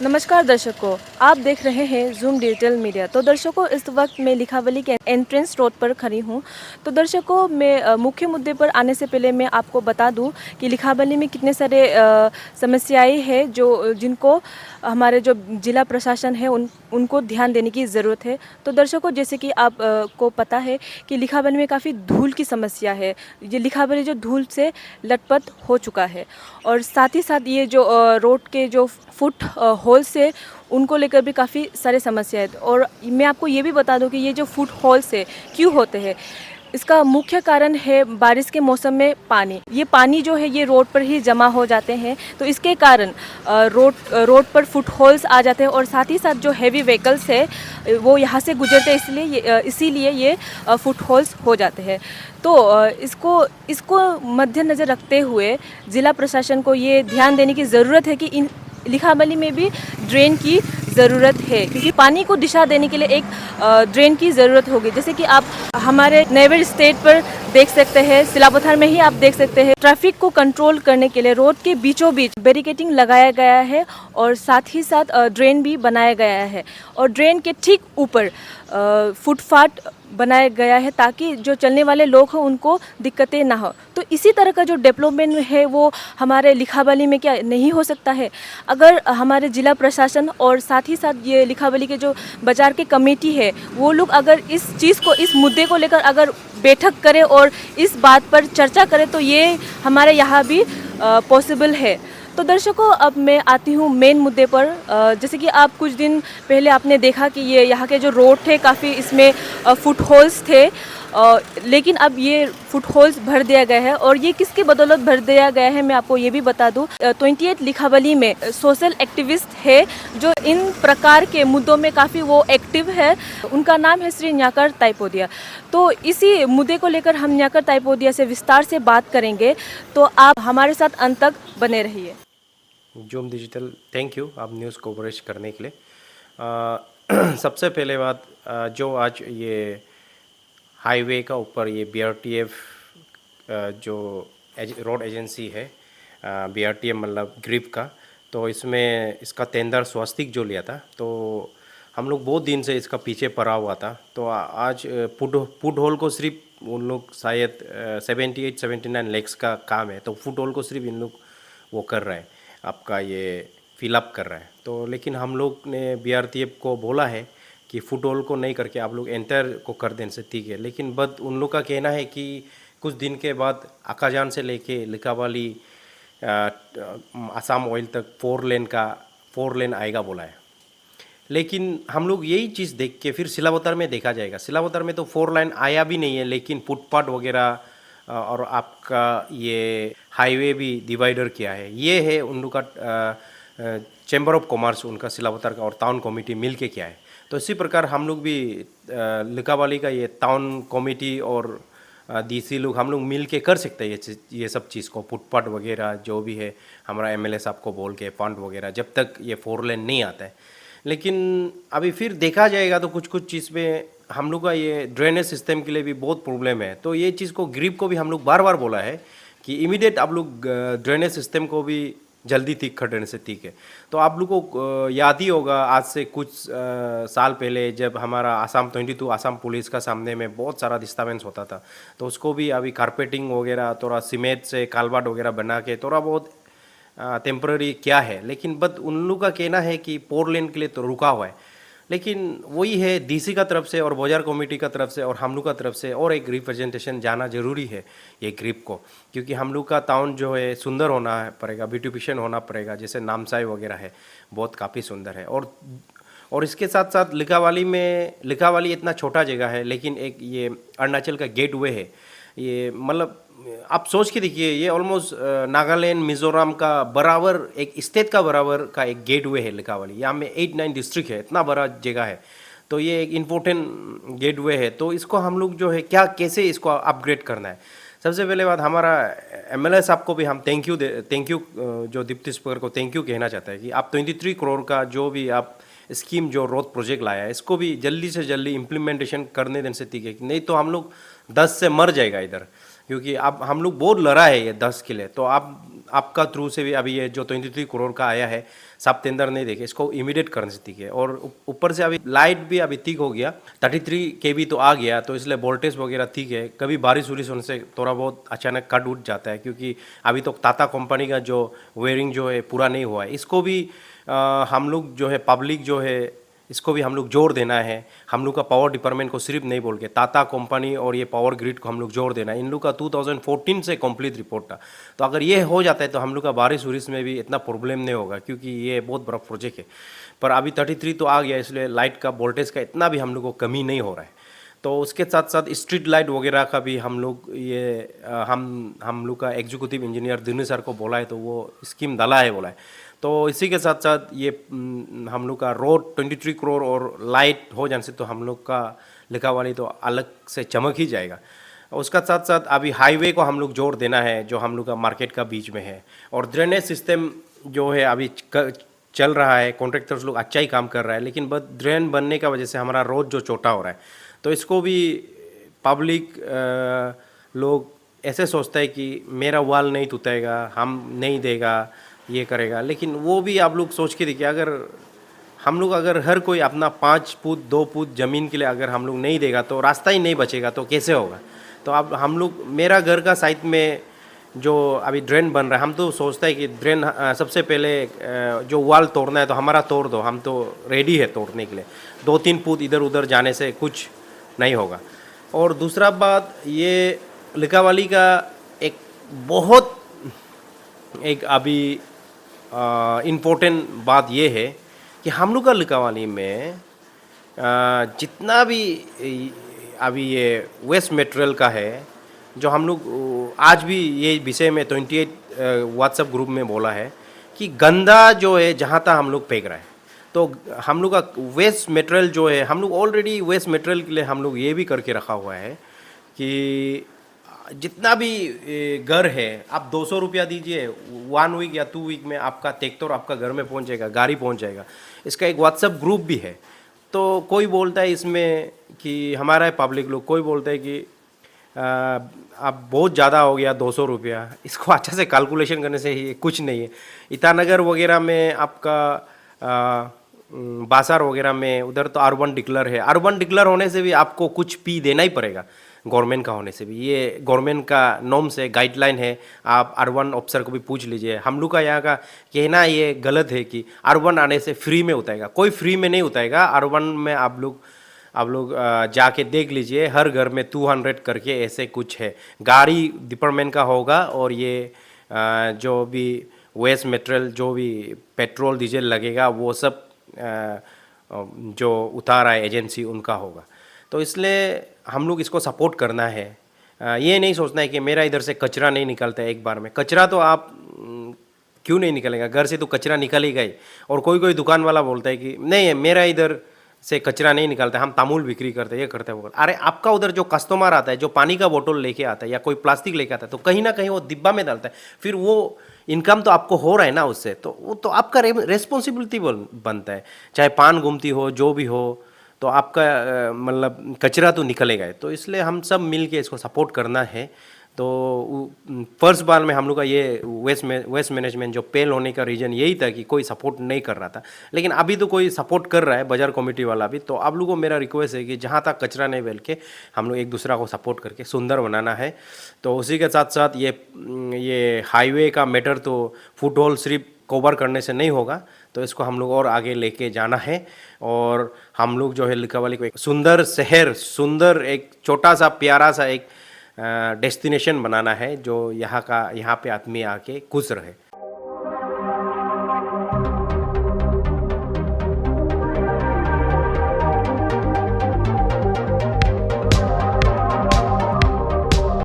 नमस्कार दर्शकों, आप देख रहे हैं जूम डिजिटल मीडिया। तो दर्शकों, इस वक्त मैं लिखावली के एंट्रेंस रोड पर खड़ी हूं। तो दर्शकों, मैं मुख्य मुद्दे पर आने से पहले मैं आपको बता दूं कि लिखावली में कितने सारे समस्याएं हैं जो जिनको हमारे जो जिला प्रशासन है उनको ध्यान देने की ज़रूरत है। तो दर्शकों, जैसे कि आप को पता है कि लिखावली में काफ़ी धूल की समस्या है। ये लिखावली जो धूल से लटपट हो चुका है, और साथ ही साथ ये जो रोड के जो फुट होल से उनको लेकर भी काफ़ी सारे समस्या है। और मैं आपको ये भी बता दूं कि ये जो फुट होल्स है क्यों होते हैं, इसका मुख्य कारण है बारिश के मौसम में पानी। ये पानी जो है ये रोड पर ही जमा हो जाते हैं, तो इसके कारण रोड पर फुट होल्स आ जाते हैं। और साथ ही साथ जो हैवी व्हीकल्स है वो यहाँ से गुजरते हैं, इसीलिए ये फुट होल्स हो जाते हैं। तो इसको मद्देनज़र रखते हुए ज़िला प्रशासन को ये ध्यान देने की ज़रूरत है कि इन लिखावली में भी ड्रेन की ज़रूरत है, क्योंकि पानी को दिशा देने के लिए एक ड्रेन की ज़रूरत होगी। जैसे कि आप हमारे नेबर स्टेट पर देख सकते हैं, सिलापथार में ही आप देख सकते हैं, ट्रैफिक को कंट्रोल करने के लिए रोड के बीचों बीच बैरिकेडिंग लगाया गया है, और साथ ही साथ ड्रेन भी बनाया गया है। और ड्रेन के ठीक ऊपर फुटपाथ बनाया गया है ताकि जो चलने वाले लोग हैं उनको दिक्कतें ना हो। तो इसी तरह का जो डेवलपमेंट है वो हमारे लिखावली में क्या नहीं हो सकता है? अगर हमारे ज़िला प्रशासन और साथ ही साथ ये लिखावली के जो बाज़ार के कमेटी है वो लोग अगर इस चीज़ को, इस मुद्दे को लेकर अगर बैठक करें और इस बात पर चर्चा करें तो ये हमारे यहाँ भी पॉसिबल है। तो दर्शकों, अब मैं आती हूँ मेन मुद्दे पर। जैसे कि आप कुछ दिन पहले आपने देखा कि ये यहाँ के जो रोड थे काफ़ी इसमें फुट होल्स थे, लेकिन अब ये फुट होल्स भर दिया गया है। और ये किसकी बदौलत भर दिया गया है मैं आपको ये भी बता दूँ। 28 लिखावली में सोशल एक्टिविस्ट है जो इन प्रकार के मुद्दों में काफ़ी वो एक्टिव है। उनका नाम है श्री न्याकर ताइपोदिया। तो इसी मुद्दे को लेकर हम न्याकर ताइपोदिया से विस्तार से बात करेंगे, तो आप हमारे साथ अंत तक बने रहिए। जूम डिजिटल, थैंक यू आप न्यूज़ कवरेज करने के लिए। सबसे पहले बात, जो आज ये हाईवे का ऊपर ये BRTF जो रोड एजेंसी है, BRTF मतलब ग्रिप का, तो इसमें इसका टेंडर स्वास्तिक जो लिया था, तो हम लोग बहुत दिन से इसका पीछे पड़ा हुआ था। तो आज फुट होल को सिर्फ उन लोग शायद 78-79 लैक्स का काम है, तो फुट होल को सिर्फ इन लोग वो कर रहे हैं, आपका ये फिलअप कर रहा है। तो लेकिन हम लोग ने BRTF को बोला है कि फुट होल को नहीं करके आप लोग एंटर को कर देने से ठीक है। लेकिन बट उन लोग का कहना है कि कुछ दिन के बाद आकाजान से लेके लिखावाली आसाम ऑयल तक 4 लेन आएगा बोला है। लेकिन हम लोग यही चीज़ देख के फिर सिलावतर में देखा जाएगा। सिलावतर में तो 4 लाइन आया भी नहीं है, लेकिन फुटपाथ वगैरह और आपका ये हाईवे भी डिवाइडर किया है। ये है उन लोग का चैम्बर ऑफ कॉमर्स, उनका सिलावतर का और टाउन कमेटी मिल के किया है। तो इसी प्रकार हम लोग भी लिखावाली का ये टाउन कमेटी और DC लोग हम लोग मिल के कर सकते हैं ये सब चीज़ को, फुटपाथ वगैरह जो भी है हमारा MLA साहब को बोल के फंड वगैरह, जब तक ये 4 लेन नहीं आता है। लेकिन अभी फिर देखा जाएगा, तो कुछ कुछ चीज़ में हम लोग का ये ड्रेनेज सिस्टम के लिए भी बहुत प्रॉब्लम है। तो ये चीज़ को ग्रिप को भी हम लोग बार बार बोला है कि इमीडिएट आप लोग ड्रेनेज सिस्टम को भी जल्दी ठीक कर देने से ठीक है। तो आप लोग को याद ही होगा, आज से कुछ साल पहले जब हमारा आसाम 22 आसाम पुलिस का सामने में बहुत सारा डिस्टर्बेंस होता था, तो उसको भी अभी कारपेटिंग वगैरह थोड़ा सीमेंट से कालबाट वगैरह बना के थोड़ा बहुत टेम्पररी क्या है। लेकिन बट उन लोग का कहना है कि 4 लेन के लिए तो रुका हुआ है। लेकिन वही है, DC का तरफ से और बाजार कमेटी का तरफ से और हम लोग का तरफ से और एक रिप्रेजेंटेशन जाना जरूरी है ये ग्रिप को, क्योंकि हम लोग का टाउन जो है सुंदर होना पड़ेगा, ब्यूटिफिकेशन होना पड़ेगा। जैसे नामसाई वगैरह है, बहुत काफ़ी सुंदर है। और इसके साथ साथ लिखावाली इतना छोटा जगह है, लेकिन एक ये अरुणाचल का गेटवे है। ये मतलब आप सोच के देखिए, ये ऑलमोस्ट नागालैंड मिज़ोरम का बराबर, एक स्टेट का बराबर का एक गेटवे है लिखावाली। यहाँ में 8-9 डिस्ट्रिक्ट है, इतना बड़ा जगह है। तो ये एक इम्पोर्टेंट गेटवे है। तो इसको हम लोग जो है कैसे इसको अपग्रेड करना है। सबसे पहले बात, हमारा MLA साहब को भी हम थैंक यू जो दीप्ति स्पीकर को थैंक यू कहना चाहता है कि आप 23 करोड़ का जो भी आप स्कीम जो रोड प्रोजेक्ट लाया है इसको भी जल्दी से जल्दी इम्प्लीमेंटेशन करने देने से ठीक है, नहीं तो हम लोग 10 से मर जाएगा इधर, क्योंकि अब हम लोग बहुत लड़ा है ये 10 के लिए। तो आप आपका थ्रू से भी अभी ये जो 23 करोड़ का आया है, सब टेंडर नहीं देखे, इसको इमीडिएट करने से ठीक है। और ऊपर से अभी लाइट भी अभी ठीक हो गया, 33 kV तो आ गया, तो इसलिए वोल्टेज वगैरह ठीक है। कभी बारिश उरिश होने से थोड़ा बहुत अचानक कट उठ जाता है, क्योंकि अभी तो टाटा कंपनी का जो वेयरिंग जो है पूरा नहीं हुआ है। इसको भी हम लोग जो है पब्लिक जो है इसको भी हम लोग जोर देना है। हम लोग का पावर डिपार्टमेंट को सिर्फ नहीं बोल के टाटा कंपनी और ये पावर ग्रिड को हम लोग जोर देना है। इन लोग का 2014 से कंप्लीट रिपोर्ट था, तो अगर ये हो जाता है तो हम लोग का बारिश उरिश में भी इतना प्रॉब्लम नहीं होगा, क्योंकि ये बहुत बड़ा प्रोजेक्ट है। पर अभी 33 तो आ गया, इसलिए लाइट का वोल्टेज का इतना भी हम लोग को कमी नहीं हो रहा है। तो उसके साथ साथ स्ट्रीट लाइट वगैरह का भी हम लोग ये हम लोग का एग्जीक्यूटिव इंजीनियर दिनेश सर को बोला है, तो वो स्कीम डाला है बोला है। तो इसी के साथ साथ ये हम लोग का रोड 23 करोड़ और लाइट हो जाने से तो हम लोग का लिखावाली तो अलग से चमक ही जाएगा। उसका साथ साथ अभी हाईवे को हम लोग जोर देना है, जो हम लोग का मार्केट का बीच में है। और ड्रेनेज सिस्टम जो है अभी चल रहा है, कॉन्ट्रैक्टर्स लोग अच्छा ही काम कर रहा है, लेकिन बस ड्रेन बनने का वजह से हमारा रोड जो छोटा हो रहा है, तो इसको भी पब्लिक लोग ऐसे सोचता है कि मेरा वाल नहीं टूटेगा, हम नहीं देगा, ये करेगा। लेकिन वो भी आप लोग सोच के देखिए, अगर हम लोग अगर हर कोई अपना 5 फुट 2 फुट ज़मीन के लिए अगर हम लोग नहीं देगा तो रास्ता ही नहीं बचेगा, तो कैसे होगा। तो अब हम लोग मेरा घर का साइड में जो अभी ड्रेन बन रहा है, हम तो सोचता है कि ड्रेन सबसे पहले जो वाल तोड़ना है तो हमारा तोड़ दो, हम तो रेडी है तोड़ने के लिए। 2-3 फुट इधर उधर जाने से कुछ नहीं होगा। और दूसरा बात, ये लिकावाली का एक बहुत एक अभी इम्पोर्टेंट बात ये है कि हम लोग का लिकावाली में जितना भी अभी ये वेस्ट मटेरियल का है, जो हम लोग आज भी ये विषय में 28 व्हाट्सएप ग्रुप में बोला है कि गंदा जो है जहाँ तक हम लोग फेंक रहे हैं, तो हम लोग का वेस्ट मटेरियल जो है, हम लोग ऑलरेडी वेस्ट मटेरियल के लिए हम लोग ये भी करके रखा हुआ है कि जितना भी घर है, आप 200 रुपया दीजिए, 1 वीक या 2 वीक में आपका ट्रैक्टर आपका घर में पहुंच जाएगा, गाड़ी पहुंच जाएगा। इसका एक व्हाट्सएप ग्रुप भी है। तो कोई बोलता है इसमें कि हमारा पब्लिक लोग, कोई बोलता है कि अब बहुत ज़्यादा हो गया 200 रुपया। इसको अच्छा से कैलकुलेशन करने से ही कुछ नहीं है। ईटानगर वगैरह में आपका बाजार वगैरह में उधर तो अर्बन डिक्लेयर है। अर्बन डिक्लेयर होने से भी आपको कुछ फी देना ही पड़ेगा, गवर्नमेंट का होने से भी। ये गवर्नमेंट का नॉर्म्स है, गाइडलाइन है। आप अर्बन ऑफिसर को भी पूछ लीजिए। हम लोग का यहाँ का कहना ये गलत है कि अर्बन आने से फ्री में उतारेगा, कोई फ्री में नहीं उतारेगा। अर्बन में आप लोग जाके देख लीजिए, हर घर में 200 करके ऐसे कुछ है। गाड़ी डिपार्टमेंट का होगा, और ये जो भी वेस्ट मटेरियल, जो भी पेट्रोल डीजल लगेगा, वो सब जो उतारा है एजेंसी, उनका होगा। तो इसलिए हम लोग इसको सपोर्ट करना है। ये नहीं सोचना है कि मेरा इधर से कचरा नहीं निकलता है एक बार में। कचरा तो आप क्यों नहीं निकलेगा, घर से तो कचरा निकलेगा ही। और कोई दुकान वाला बोलता है कि नहीं मेरा इधर से कचरा नहीं निकलता, हम तामुल बिक्री करते हैं, ये करते हैं वो। अरे आपका उधर जो कस्टमर आता है, जो पानी का बोतल लेके आता है या कोई प्लास्टिक लेके आता है, तो कहीं ना कहीं वो डिब्बा में डालता है, फिर वो इनकम तो आपको हो रहा है ना उससे, तो वो तो आपका रेस्पॉन्सिबिलिटी बनता है। चाहे पान गुमती हो, जो भी हो, तो आपका मतलब कचरा तो निकलेगा है। तो इसलिए हम सब मिल के इसको सपोर्ट करना है। तो फर्स्ट बार में हम लोग का ये वेस्ट मैनेजमेंट जो फेल होने का रीज़न यही था कि कोई सपोर्ट नहीं कर रहा था। लेकिन अभी तो कोई सपोर्ट कर रहा है, बाजार कमेटी वाला भी। तो आप लोगों को मेरा रिक्वेस्ट है कि जहाँ तक कचरा नहीं फैल के हम लोग एक दूसरा को सपोर्ट करके सुंदर बनाना है। तो उसी के साथ साथ ये हाईवे का मैटर तो फुट होल सिर्फ कवर करने से नहीं होगा, तो इसको हम लोग और आगे लेके जाना है। और हम लोग जो है लिकावाली को एक सुंदर शहर, सुंदर एक छोटा सा प्यारा सा एक डेस्टिनेशन बनाना है, जो यहाँ पे आदमी आके खुश रहे।